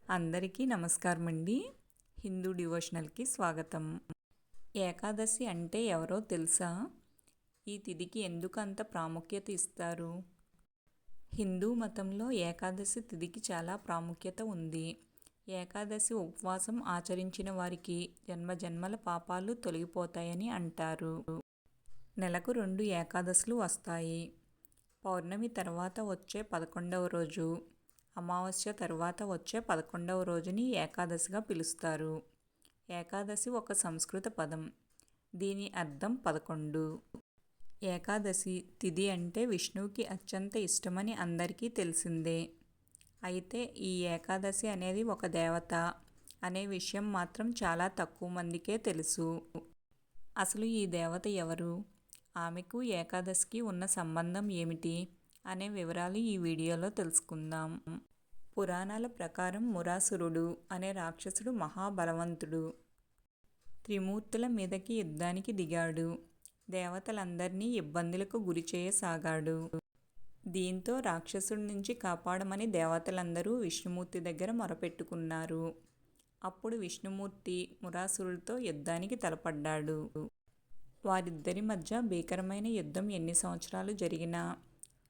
అందరికీ నమస్కారం అండి. హిందూ డివోషనల్కి స్వాగతం. ఏకాదశి అంటే ఎవరో తెలుసా? ఈ తిథికి ఎందుకు అంత ప్రాముఖ్యత ఇస్తారు? హిందూ మతంలో ఏకాదశి తిథికి చాలా ప్రాముఖ్యత ఉంది. ఏకాదశి ఉపవాసం ఆచరించిన వారికి జన్మజన్మల పాపాలు తొలగిపోతాయని అంటారు. నెలకు 2 ఏకాదశులు వస్తాయి. పౌర్ణమి తర్వాత వచ్చే 11వ రోజు, అమావాస్య తర్వాత వచ్చే 11వ రోజుని ఏకాదశిగా పిలుస్తారు. ఏకాదశి ఒక సంస్కృత పదం. దీని అర్థం 11. ఏకాదశి తిథి అంటే విష్ణువుకి అత్యంత ఇష్టమని అందరికీ తెలిసిందే. అయితే ఈ ఏకాదశి అనేది ఒక దేవత అనే విషయం మాత్రం చాలా తక్కువ మందికే తెలుసు. అసలు ఈ దేవత ఎవరు? ఆమెకు ఏకాదశికి ఉన్న సంబంధం ఏమిటి అనే వివరాలు ఈ వీడియోలో తెలుసుకుందాం. పురాణాల ప్రకారం మురాసురుడు అనే రాక్షసుడు మహాబలవంతుడు. త్రిమూర్తుల మీదకి యుద్ధానికి దిగాడు. దేవతలందరినీ ఇబ్బందులకు గురిచేయసాగాడు. దీంతో రాక్షసుడి నుంచి కాపాడమని దేవతలందరూ విష్ణుమూర్తి దగ్గర మొరపెట్టుకున్నారు. అప్పుడు విష్ణుమూర్తి మురాసురుడితో యుద్ధానికి తలపడ్డాడు. వారిద్దరి మధ్య భీకరమైన యుద్ధం ఎన్ని సంవత్సరాలు జరిగినా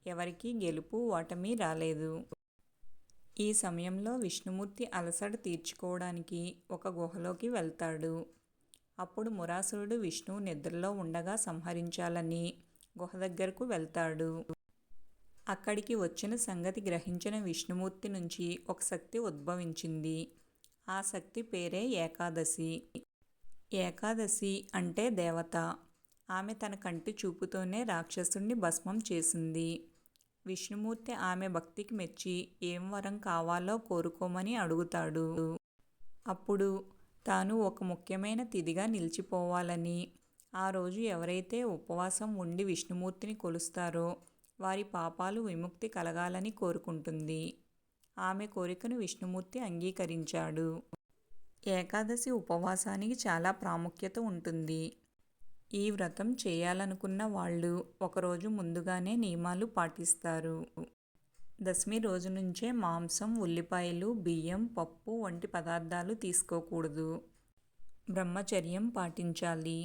ఎవరికీ గెలుపు ఓటమి రాలేదు. ఈ సమయంలో విష్ణుమూర్తి అలసట తీర్చుకోవడానికి ఒక గుహలోకి వెళ్తాడు. అప్పుడు మురాసురుడు విష్ణువు నిద్రలో ఉండగా సంహరించాలని గుహ దగ్గరకు వెళ్తాడు. అక్కడికి వచ్చిన సంగతి గ్రహించిన విష్ణుమూర్తి నుంచి ఒక శక్తి ఉద్భవించింది. ఆ శక్తి పేరే ఏకాదశి. ఏకాదశి అంటే దేవత. ఆమె తన కంటి చూపుతోనే రాక్షసుడిని భస్మం చేసింది. విష్ణుమూర్తి ఆమె భక్తికి మెచ్చి ఏం వరం కావాలో కోరుకోమని అడుగుతాడు. అప్పుడు తాను ఒక ముఖ్యమైన తిథిగా నిలిచిపోవాలని, ఆ రోజు ఎవరైతే ఉపవాసం ఉండి విష్ణుమూర్తిని కొలుస్తారో వారి పాపాలు విముక్తి కలగాలని కోరుకుంటుంది. ఆమె కోరికను విష్ణుమూర్తి అంగీకరించాడు. ఏకాదశి ఉపవాసానికి చాలా ప్రాముఖ్యత ఉంటుంది. ఈ వ్రతం చేయాలనుకున్న వాళ్ళు ఒకరోజు ముందుగానే నియమాలు పాటిస్తారు. దశమి రోజు నుంచే మాంసం, ఉల్లిపాయలు, బియ్యం, పప్పు వంటి పదార్థాలు తీసుకోకూడదు. బ్రహ్మచర్యం పాటించాలి.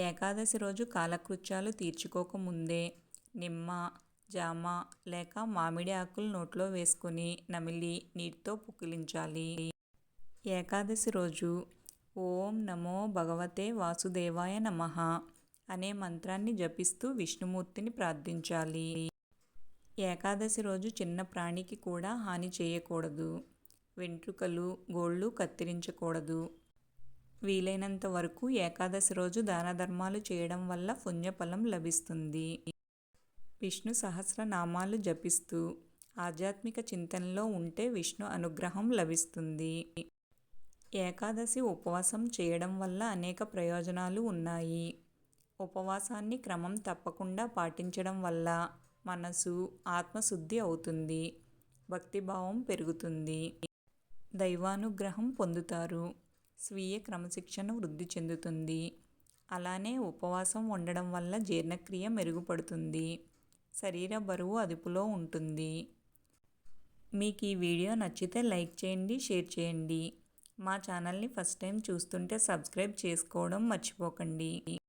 ఏకాదశి రోజు కాలకృత్యాలు తీర్చుకోకముందే నిమ్మ, జామ లేక మామిడి ఆకులు నోట్లో వేసుకుని నమిలి నీటితో పుక్కిలించాలి. ఏకాదశి రోజు ఓం నమో భగవతే వాసుదేవాయ నమః అనే మంత్రాన్ని జపిస్తూ విష్ణుమూర్తిని ప్రార్థించాలి. ఏకాదశి రోజు చిన్న ప్రాణికి కూడా హాని చేయకూడదు. వెంట్రుకలు, గోళ్ళు కత్తిరించకూడదు. వీలైనంత వరకు ఏకాదశి రోజు దాన ధర్మాలు చేయడం వల్ల పుణ్యఫలం లభిస్తుంది. విష్ణు సహస్రనామాలు జపిస్తూ ఆధ్యాత్మిక చింతనలో ఉంటే విష్ణు అనుగ్రహం లభిస్తుంది. ఏకాదశి ఉపవాసం చేయడం వల్ల అనేక ప్రయోజనాలు ఉన్నాయి. ఉపవాసాన్ని క్రమం తప్పకుండా పాటించడం వల్ల మనసు, ఆత్మశుద్ధి అవుతుంది. భక్తిభావం పెరుగుతుంది. దైవానుగ్రహం పొందుతారు. స్వీయ క్రమశిక్షణ వృద్ధి చెందుతుంది. అలానే ఉపవాసం ఉండడం వల్ల జీర్ణక్రియ మెరుగుపడుతుంది. శరీర బరువు అదుపులో ఉంటుంది. మీకు ఈ వీడియో నచ్చితే లైక్ చేయండి, షేర్ చేయండి. మా ఛానల్ని ఫస్ట్ టైం చూస్తుంటే సబ్స్క్రైబ్ చేసుకోవడం మర్చిపోకండి.